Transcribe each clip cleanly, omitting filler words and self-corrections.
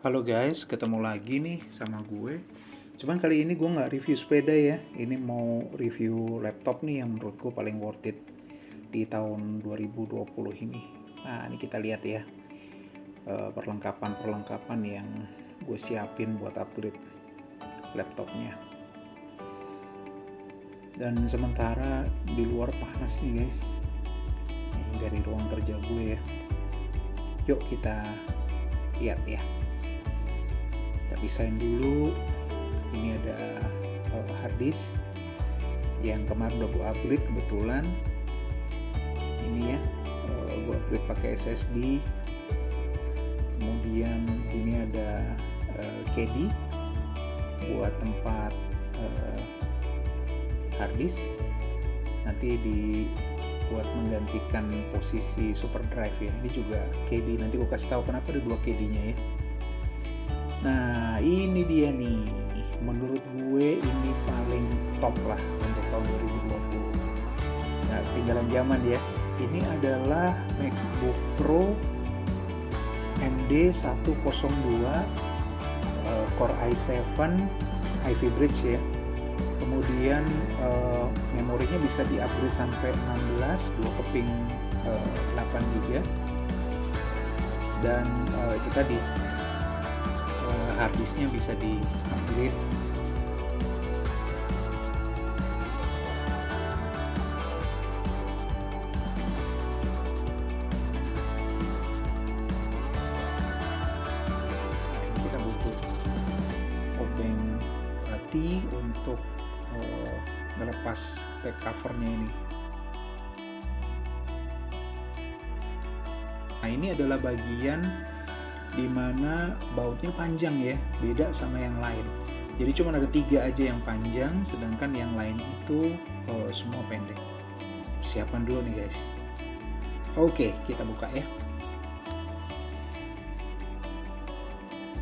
Halo guys, ketemu lagi nih sama gue. Cuman kali ini gue nggak review sepeda ya. Ini mau review laptop nih yang menurut gue paling worth it di tahun 2020 ini. Nah, ini kita lihat ya perlengkapan-perlengkapan yang gue siapin buat upgrade laptopnya. Dan sementara di luar panas nih guys. Ini dari ruang kerja gue ya. Yuk kita lihat ya. Kita pisahin dulu. Ini ada hard disk yang kemarin udah gue upgrade kebetulan. Ini ya, gue upgrade pakai SSD. Kemudian ini ada KD buat tempat hard disk. Nanti buat menggantikan posisi super drive ya. Ini juga KD. Nanti gue kasih tahu kenapa ada 2 KD-nya ya. Nah, ini dia nih. Menurut gue ini paling top lah untuk tahun 2020. Nah, ketinggalan zaman ya. Ini adalah MacBook Pro AMD 102 Core i7 Ivy Bridge ya. Kemudian memorinya bisa di-upgrade sampai 16, 2 keping 8GB. Dan itu tadi harddisknya bisa di-upgrade. Ini kita butuh obeng hati untuk melepas back covernya ini. Nah, ini adalah bagian dimana bautnya panjang ya, beda sama yang lain. Jadi cuma ada 3 aja yang panjang, sedangkan yang lain itu semua pendek. Persiapan dulu nih guys. Oke, kita buka ya.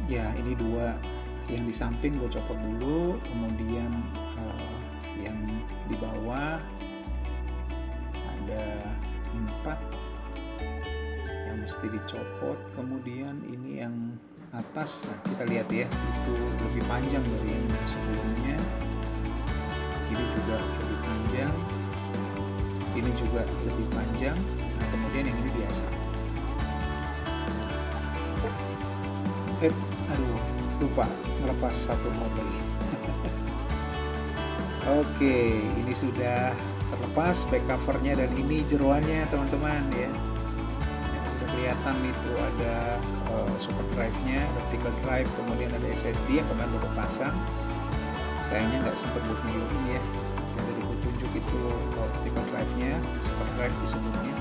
Ya, ini 2 yang di samping gue copot dulu, kemudian yang di bawah ada 4 mesti dicopot. Kemudian ini yang atas, nah kita lihat ya, itu lebih panjang dari yang sebelumnya. Ini juga lebih panjang, ini juga lebih panjang. Nah, kemudian yang ini biasa. Aduh, lupa melepas satu mod lagi. Oke, ini sudah terlepas back covernya dan ini jeroannya teman-teman ya. Kelihatan itu ada super drive-nya, optical drive, kemudian ada SSD yang kemarin baru pasang. Sayangnya nggak sempat gue videoin ya. Yang tadi gue tunjuk itu optical drive-nya, super drive di sebelumnya.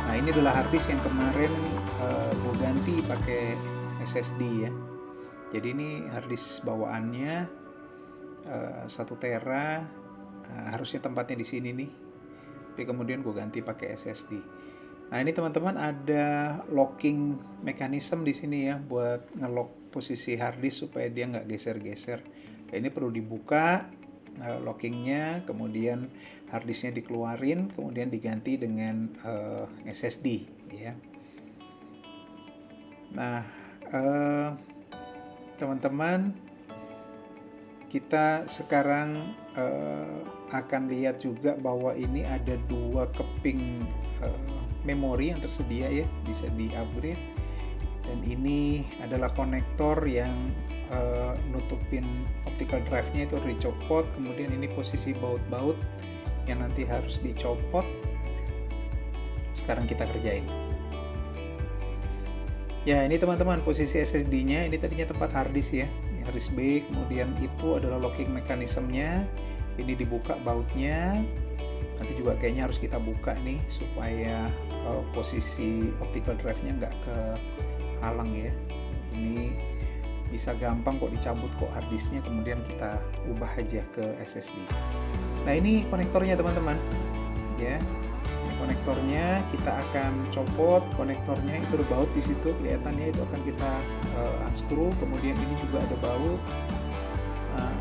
Nah, ini adalah hard disk yang kemarin gue ganti pakai SSD ya. Jadi ini hard disk bawaannya 1 tera, harusnya tempatnya di sini nih. Tapi kemudian gue ganti pakai SSD. Nah, ini teman-teman ada locking mechanism di sini ya buat ngelock posisi hard disk supaya dia nggak geser-geser. Ini perlu dibuka lockingnya, kemudian hard disknya dikeluarin, kemudian diganti dengan SSD ya. Nah, teman-teman, kita sekarang akan lihat juga bahwa ini ada 2 keping memori yang tersedia ya, bisa di-upgrade. Dan ini adalah konektor yang nutupin optical drive-nya itu harus dicopot. Kemudian ini posisi baut-baut yang nanti harus dicopot. Sekarang kita kerjain. Ya, ini teman-teman posisi SSD-nya. Ini tadinya tempat hard disk ya, hard disk B. Kemudian itu adalah locking mekanismenya. Ini dibuka bautnya. Nanti juga kayaknya harus kita buka nih supaya posisi optical drive-nya nggak kehalang ya. Ini bisa gampang kok dicabut kok hard disk-nya, kemudian kita ubah aja ke SSD. Nah, ini konektornya teman-teman ya. Ini konektornya, kita akan copot konektornya. Itu ada baut di situ kelihatannya, itu akan kita unscrew. Kemudian ini juga ada baut.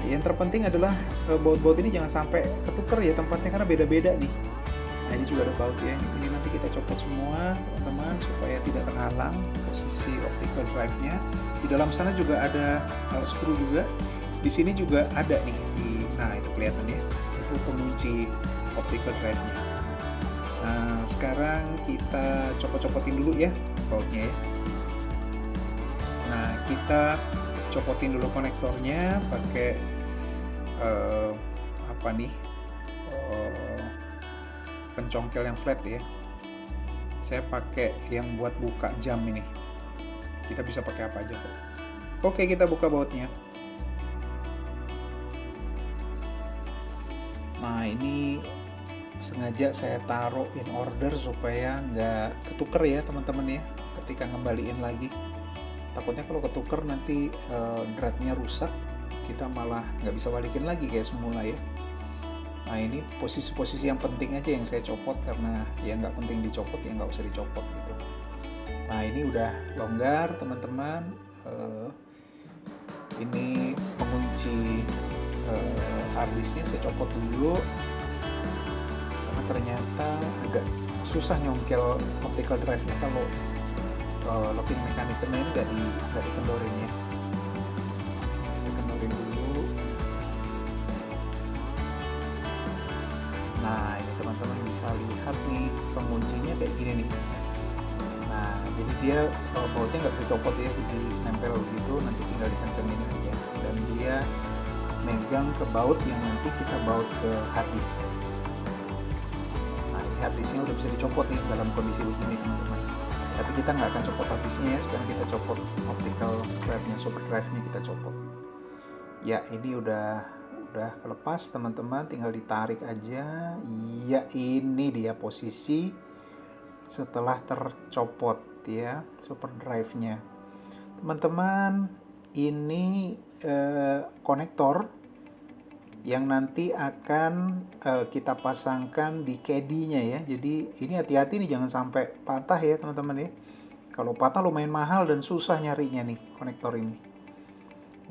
Yang terpenting adalah baut-baut ini jangan sampai ketuker ya tempatnya, karena beda-beda nih. Nah, ini juga ada baut ya. Ini nanti kita copot semua teman-teman supaya tidak terhalang posisi si optical drive-nya. Di dalam sana juga ada screw juga. Di sini juga ada nih, nah itu kelihatan ya, itu pengunci optical drive-nya. Nah, sekarang kita copot-copotin dulu ya bautnya ya. Nah, kita copotin dulu konektornya pakai apa nih, pencongkel yang flat ya. Saya pakai yang buat buka jam ini. Kita bisa pakai apa aja kok. Oke, kita buka bautnya. Nah, ini sengaja saya taruh in order supaya nggak ketuker ya teman-teman ya, ketika ngembaliin lagi. Takutnya kalau ketuker nanti dratnya rusak, kita malah nggak bisa balikin lagi kayak semula ya. Nah, ini posisi-posisi yang penting aja yang saya copot, karena ya nggak penting dicopot ya nggak usah dicopot gitu. Nah, ini udah longgar teman-teman. Ini pengunci harddisknya saya copot dulu, karena ternyata agak susah nyongkel optical drive-nya kalau locking mekanismenya ini nggak dikendorin ya. Saya kendorin dulu. Nah, ini teman-teman bisa lihat nih penguncinya kayak gini nih. Nah, jadi dia bautnya nggak bisa copot ya, jadi nempel begitu, nanti tinggal dikencengin aja, dan dia megang ke baut yang nanti kita baut ke harddisk. Nah, ini harddisknya udah bisa dicopot nih dalam kondisi begini teman-teman. Tapi kita nggak akan copot harddisknya ya, sekarang kita copot optical drive-nya, super drive-nya kita copot. Ya, ini udah lepas teman-teman, tinggal ditarik aja. Iya, ini dia posisi setelah tercopot ya super drive-nya. Teman-teman, ini konektor yang nanti akan kita pasangkan di caddy-nya ya. Jadi ini hati-hati nih, jangan sampai patah ya teman-teman ya. Kalau patah lumayan mahal dan susah nyarinya nih konektor ini.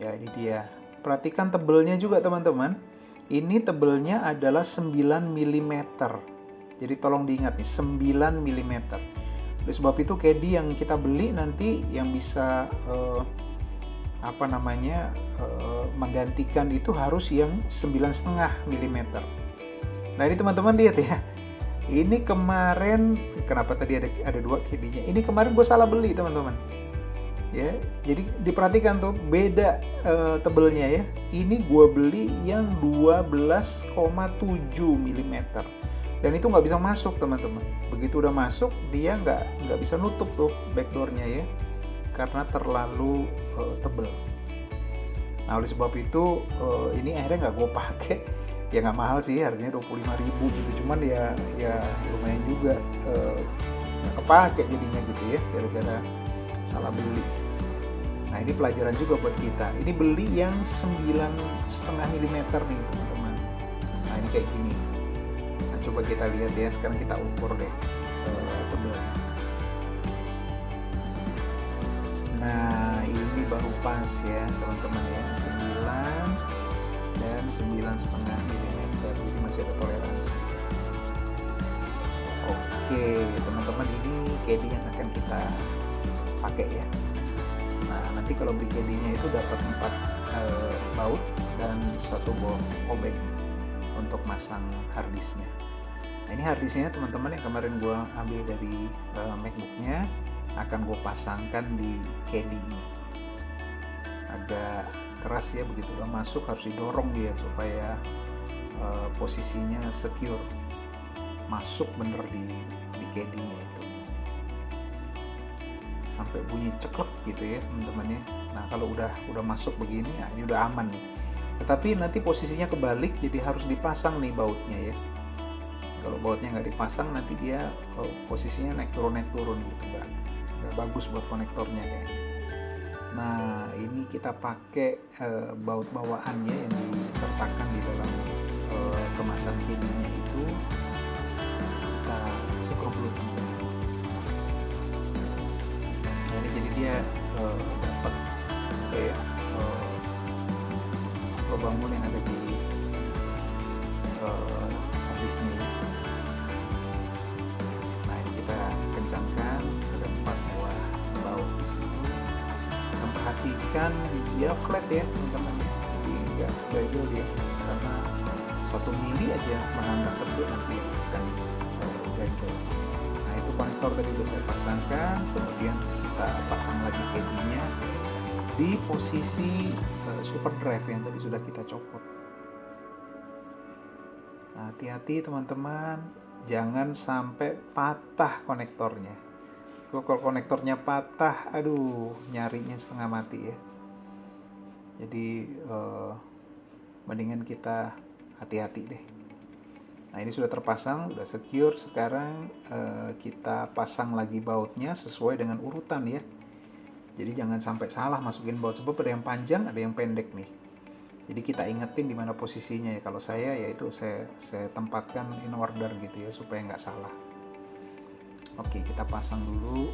Ya, ini dia. Perhatikan tebelnya juga teman-teman. Ini tebelnya adalah 9 mm. Jadi tolong diingat nih, 9 mm. Oleh sebab itu caddy yang kita beli nanti yang bisa menggantikan itu harus yang 9,5 mm. Nah, ini teman-teman lihat ya. Ini kemarin, kenapa tadi ada dua caddy-nya? Ini kemarin gue salah beli teman-teman. Ya, jadi diperhatikan tuh beda tebelnya ya. Ini gue beli yang 12,7 mm. Dan itu nggak bisa masuk teman-teman. Begitu udah masuk, dia nggak bisa nutup tuh backdoornya ya, karena terlalu tebel. Nah, oleh sebab itu ini akhirnya nggak gue pakai. Ya nggak mahal sih, harganya 25.000 gitu. Cuman ya lumayan juga nggak kepake jadinya gitu ya, gara-gara salah beli. Nah, ini pelajaran juga buat kita. Ini beli yang 9,5 mm nih teman-teman. Nah, ini kayak gini. Nah, coba kita lihat ya. Sekarang kita ukur deh tebelnya. Nah, ini baru pas ya teman-teman ya, 9 dan 9,5 mm. Jadi masih ada toleransi. Oke teman-teman, ini caddy yang akan kita pakai ya. Nah, nanti kalau beli caddy-nya itu dapat 4 baut dan 1 obeng untuk masang harddisknya. Nah, ini harddisknya teman-teman yang kemarin gue ambil dari MacBook-nya, akan gue pasangkan di caddy ini. Agak keras ya, begitu udah masuk harus didorong dia supaya posisinya secure, masuk bener di caddy-nya itu, sampai bunyi ceklek gitu ya teman-teman ya. Nah, kalau udah masuk begini, nah ini udah aman nih. Tetapi nanti posisinya kebalik, jadi harus dipasang nih bautnya ya. Kalau bautnya nggak dipasang, nanti dia posisinya naik turun gitu, nggak bagus buat konektornya kayaknya. Nah, ini kita pakai baut bawaannya yang disertakan di dalam kemasan caddy-nya itu. Kita sekrup dulu teman-teman. Nah, ini jadi dia dapat kayak lubang yang ada di harddisknya. Nah, ini kita kencangkan, ada 4 buah baut di sini. matikan dia flat ya teman-teman, jadi nggak ganjel dia, karena 1 mili aja menambah tebel nanti akan ganjel. Nah itu konektor tadi udah saya pasangkan, kemudian kita pasang lagi caddy-nya di posisi super drive yang tadi sudah kita copot. Nah, hati-hati teman-teman, jangan sampai patah konektornya. Kalau konektornya patah, aduh, nyarinya setengah mati ya. Jadi mendingan kita hati-hati deh. Nah ini sudah terpasang, sudah secure. Sekarang kita pasang lagi bautnya sesuai dengan urutan ya. Jadi jangan sampai salah masukin baut, sebab ada yang panjang, ada yang pendek nih. Jadi kita ingetin di mana posisinya ya. Kalau saya yaitu saya tempatkan in order gitu ya supaya nggak salah. Oke, kita pasang dulu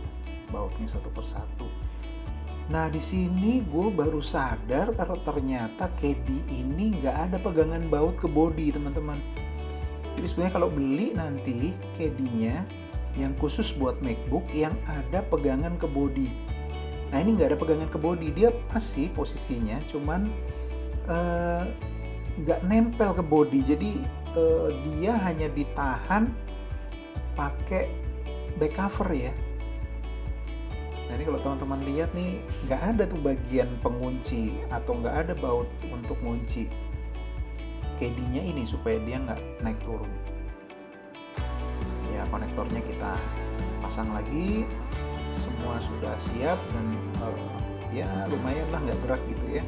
bautnya satu persatu. Nah di sini gue baru sadar kalau ternyata caddy ini nggak ada pegangan baut ke bodi teman-teman. Jadi sebenarnya kalau beli nanti caddy-nya yang khusus buat MacBook yang ada pegangan ke bodi. Nah ini nggak ada pegangan ke bodi, dia pas sih posisinya, cuman nggak nempel ke bodi, jadi dia hanya ditahan pakai back cover ya. Nah ini kalau teman-teman lihat nih, nggak ada tuh bagian pengunci atau nggak ada baut untuk ngunci caddy-nya ini supaya dia nggak naik turun. Ya konektornya kita pasang lagi, semua sudah siap dan ya lumayan lah nggak berat gitu ya.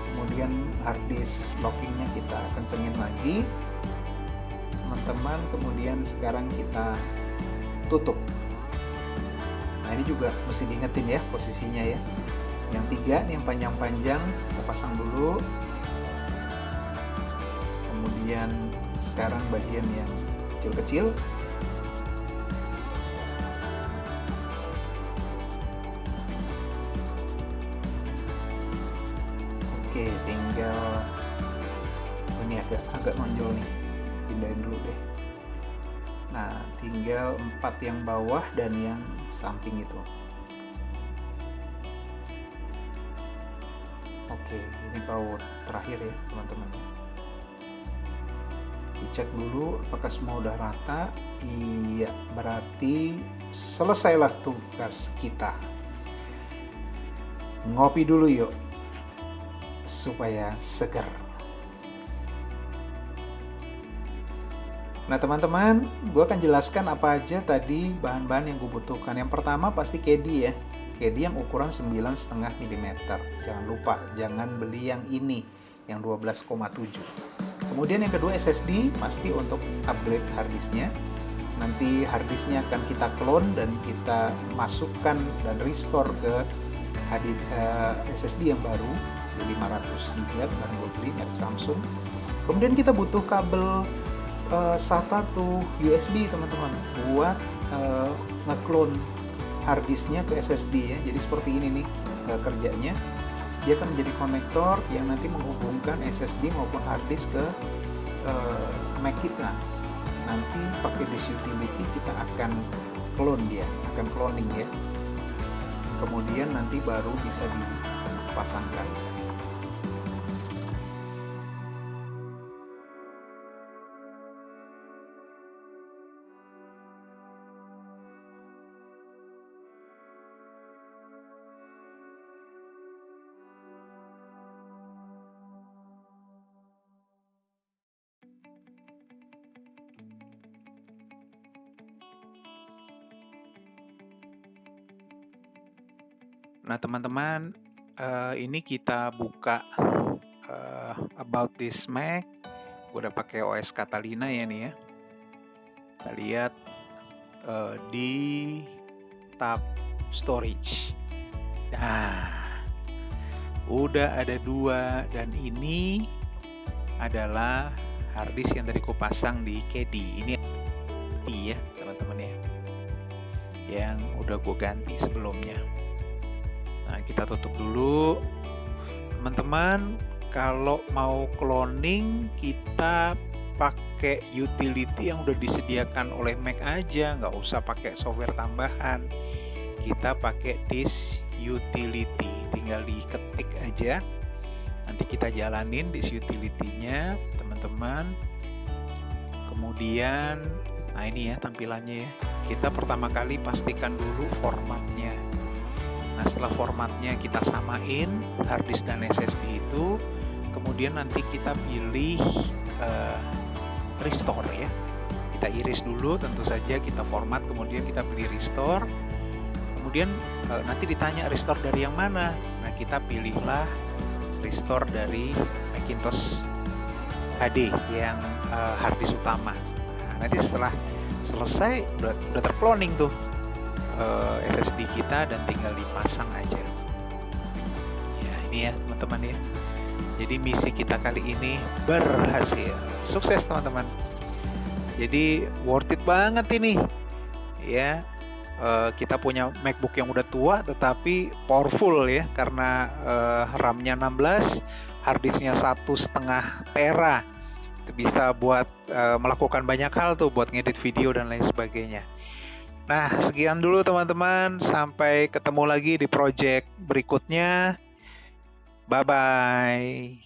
Kemudian harddisk lockingnya kita kencengin lagi teman-teman, kemudian sekarang kita tutup. Nah ini juga mesti diingetin ya posisinya ya. Yang 3 nih yang panjang-panjang kita pasang dulu, kemudian sekarang bagian yang kecil-kecil tinggal ini agak nonjol nih, pindahin dulu deh. Nah tinggal 4 yang bawah dan yang samping itu. Oke, ini baut terakhir ya teman-teman. Dicek dulu apakah semua udah rata. Iya, berarti selesailah tugas kita. Ngopi dulu yuk supaya seger. Nah teman-teman, gue akan jelaskan apa aja tadi bahan-bahan yang gue butuhkan. Yang pertama pasti caddy ya, caddy yang ukuran 9,5 mm. Jangan lupa, jangan beli yang ini, yang 12,7. Kemudian yang kedua SSD, pasti untuk upgrade harddisknya. Nanti harddisknya akan kita clone dan kita masukkan dan restore ke SSD yang baru, 500 GB baru gue beli merek Samsung. Kemudian kita butuh kabel SATA to USB teman-teman buat nge-clone harddisknya ke SSD ya. Jadi seperti ini nih kerjanya. Dia akan menjadi konektor yang nanti menghubungkan SSD maupun harddisk ke Mac kita. Nanti pakai disk utility kita akan clone dia, akan cloning ya. Kemudian nanti baru bisa dipasangkan. Nah teman-teman, ini kita buka about this Mac. Gue udah pakai OS Catalina ya nih ya. Kita lihat di tab storage. Nah, udah ada 2 dan ini adalah harddisk yang tadi ku pasang di caddy. Ini ya teman-teman ya, yang udah gue ganti sebelumnya. Nah kita tutup dulu teman-teman. Kalau mau cloning kita pakai utility yang udah disediakan oleh Mac aja, nggak usah pakai software tambahan. Kita pakai disk utility. tinggal diketik aja. Nanti kita jalanin di utility-nya teman-teman. Kemudian nah ini ya tampilannya ya. Kita pertama kali pastikan dulu formatnya. Nah setelah formatnya kita samain hard disk dan SSD itu, kemudian nanti kita pilih restore ya. Kita iris dulu, tentu saja kita format, kemudian kita pilih restore. Kemudian nanti ditanya restore dari yang mana. Nah kita pilihlah restore dari Macintosh HD yang hard disk utama. Nah, nanti setelah selesai udah tercloning tuh SSD kita dan tinggal dipasang aja. Ya ini ya teman-teman ya. Jadi misi kita kali ini berhasil. Sukses teman-teman. Jadi worth it banget ini. Ya. Kita punya MacBook yang udah tua tetapi powerful ya, karena RAM-nya 16, hard disk-nya 1,5 tera. Itu bisa buat melakukan banyak hal tuh, buat ngedit video dan lain sebagainya. Nah, sekian dulu teman-teman, sampai ketemu lagi di project berikutnya. Bye bye.